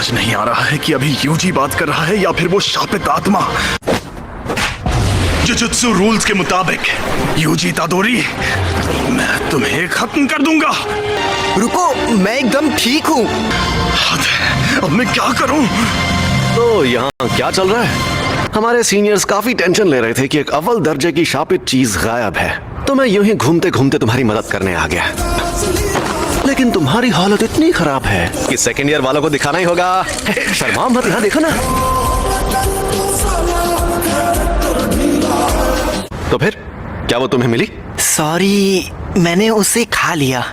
समझ नहीं आ रहा है कि अभी यूजी बात कर रहा है या फिर वो शापित आत्मा। जुजुत्सु रूल्स के मुताबिक यूजी तादोरी, मैं तुम्हें खत्म कर दूंगा। रुको, मैं एकदम ठीक हूँ। अब मैं क्या करूं? तो यहाँ क्या चल रहा है? हमारे सीनियर्स काफी टेंशन ले रहे थे कि एक अव्वल दर्जे की शापित चीज गायब है, तो मैं यूं ही घूमते घूमते तुम्हारी मदद करने आ गया। लेकिन तुम्हारी हालत इतनी खराब है कि सेकेंड ईयर वालों को दिखाना ही होगा। शर्मा मत, यहाँ देखो ना। तो फिर क्या वो तुम्हें मिली? सॉरी, मैंने उसे खा लिया।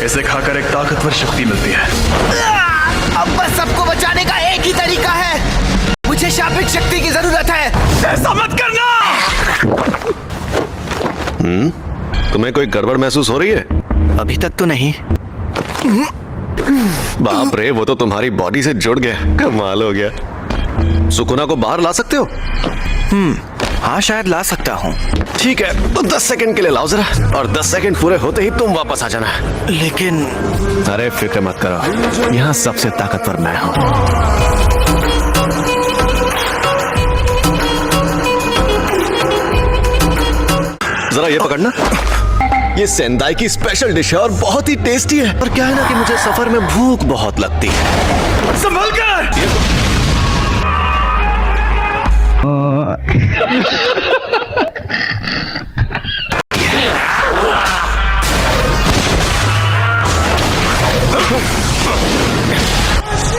इसे खाकर एक ताकतवर शक्ति मिलती है। अब बस सबको बचाने का एक ही तरीका है। मुझे शापित शक्ति की जरूरत है। ऐसा मत करना। तुम्हें कोई गड़बड़ महसूस हो रही है? अभी तक तो नहीं। बाप रे, वो तो तुम्हारी बॉडी से जुड़ गया। कमाल हो गया। सुकुना को बाहर ला सकते हो? हाँ, शायद ला सकता हूँ। ठीक है, तो 10 सेकंड के लिए लाओ जरा, और 10 सेकंड पूरे होते ही तुम वापस आ जाना। लेकिन अरे फिक्र मत करो, यहाँ सबसे ताकतवर मैं हूँ। जरा ये पकड़ना। ये सेंदाई की स्पेशल डिश है और बहुत ही टेस्टी है। और क्या है ना कि मुझे सफर में भूख बहुत लगती है। संभल कर।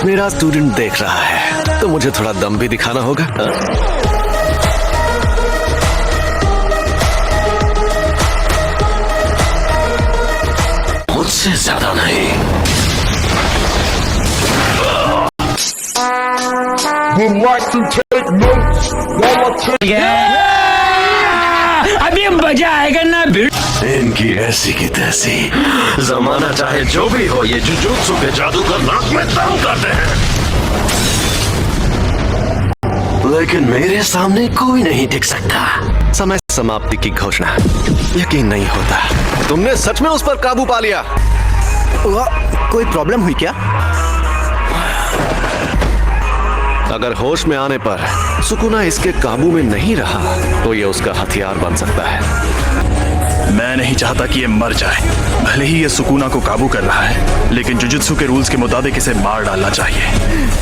मेरा स्टूडेंट देख रहा है, तो मुझे थोड़ा दम भी दिखाना होगा। मुझसे ज्यादा नहीं। अभी मजा आएगा ना। इनकी ऐसी की तैसी। जमाना चाहे जो भी हो, ये जुजुत्सु के जादूगर नाक में दम करते हैं, लेकिन मेरे सामने कोई नहीं टिक सकता। समय समाप्ति की घोषणा। यकीन नहीं होता, तुमने सच में उस पर काबू पा लिया। कोई प्रॉब्लम हुई क्या? अगर होश में आने पर सुकुना इसके काबू में नहीं रहा, तो ये उसका हथियार बन सकता है। मैं नहीं चाहता कि ये मर जाए। भले ही ये सुकुना को काबू कर रहा है, लेकिन जुजुत्सु के रूल्स के मुताबिक इसे मार डालना चाहिए।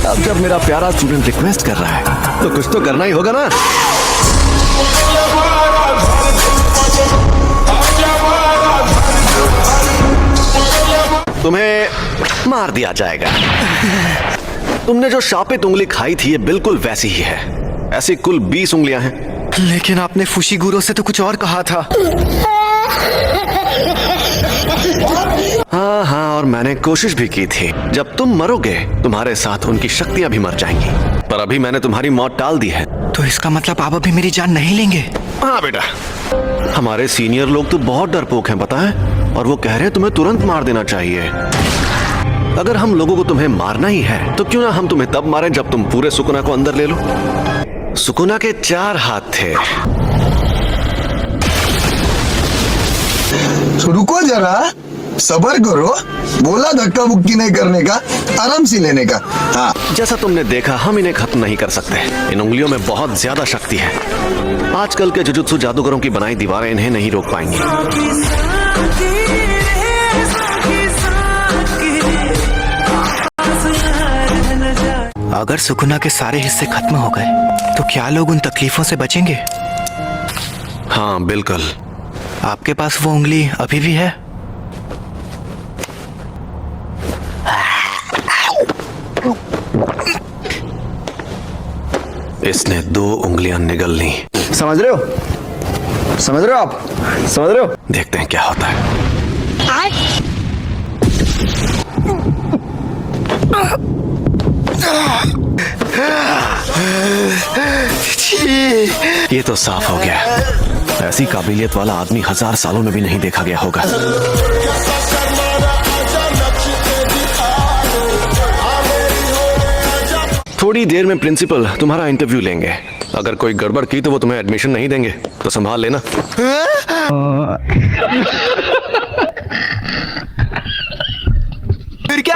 अब जब मेरा प्यारा स्टूडेंट रिक्वेस्ट कर रहा है, तो कुछ तो करना ही होगा ना। तुम्हें मार दिया जाएगा। तुमने जो शापित उंगली खाई थी, ये बिल्कुल वैसी ही है। ऐसी कुल 20 उंगलियां हैं। लेकिन आपने फुशिगुरो से तो कुछ और कहा था। हाँ, और मैंने कोशिश भी की थी। जब तुम मरोगे, तुम्हारे साथ उनकी शक्तियां भी मर जाएंगी। पर अभी मैंने तुम्हारी मौत टाल दी है। तो इसका मतलब आप अभी मेरी जान नहीं लेंगे? हाँ बेटा, हमारे सीनियर लोग तो बहुत डरपोक हैं, पता है, और वो कह रहे हैं तुम्हें तुरंत मार देना चाहिए। अगर हम लोगों को तुम्हें मारना ही है, तो क्यों ना हम तुम्हें तब मारें जब तुम पूरे सुकुना को अंदर ले लो। सुकुना के 4 हाथ थे। तो रुको जरा, सब्र करो। बोला धक्का मुक्की नहीं करने का, आराम से लेने का। हाँ, जैसा तुमने देखा, हम इन्हें खत्म नहीं कर सकते। इन उंगलियों में बहुत ज्यादा शक्ति है। आजकल के जुजुत्सु जादूगरों की बनाई दीवारें इन्हें नहीं रोक पाएंगी। अगर सुकुना के सारे हिस्से खत्म हो गए, तो क्या लोग उन तकलीफों से बचेंगे? हाँ बिल्कुल। आपके पास वो उंगली अभी भी है? इसने 2 उंगलियां निगल ली। समझ रहे हो? समझ रहे हो आप? समझ रहे हो? देखते हैं क्या होता है। ये तो साफ हो गया। ऐसी काबिलियत वाला आदमी 1000 सालों में भी नहीं देखा गया होगा। थोड़ी देर में प्रिंसिपल तुम्हारा इंटरव्यू लेंगे। अगर कोई गड़बड़ की तो वो तुम्हें एडमिशन नहीं देंगे, तो संभाल लेना।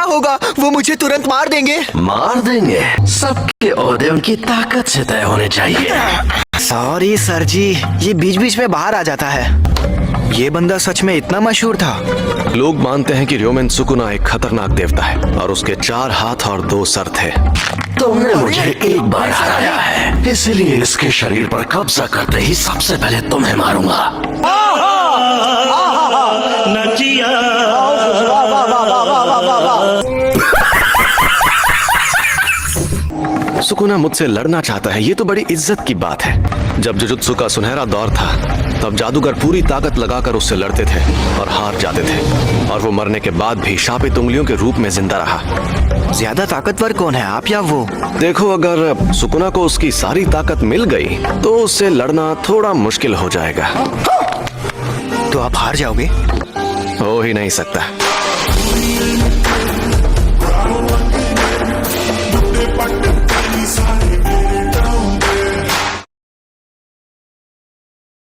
क्या होगा? वो मुझे तुरंत मार देंगे। मार देंगे? सबके ओहदे उनकी ताकत से तय होने चाहिए। सॉरी सर जी, ये बीच बीच में बाहर आ जाता है। ये बंदा सच में इतना मशहूर था? लोग मानते हैं कि र्योमेन सुकुना एक खतरनाक देवता है और उसके 4 हाथ और 2 सर थे। तुमने मुझे एक बार हराया है, इसलिए इसके शरीर पर कब्जा करते ही सबसे पहले तुम्हें मारूंगा। सुकुना मुझसे लड़ना चाहता है, ये तो बड़ी इज्जत की बात है। जब जुजुत्सु का सुनहरा दौर था तब जादूगर पूरी ताकत लगाकर उससे लड़ते थे और हार जाते थे, और वो मरने के बाद भी शापित उंगलियों के रूप में जिंदा रहा। ज्यादा ताकतवर कौन है, आप या वो? देखो, अगर सुकुना को उसकी सारी ताकत मिल गई तो उससे लड़ना थोड़ा मुश्किल हो जाएगा। तो आप हार जाओगे? हो ही नहीं सकता।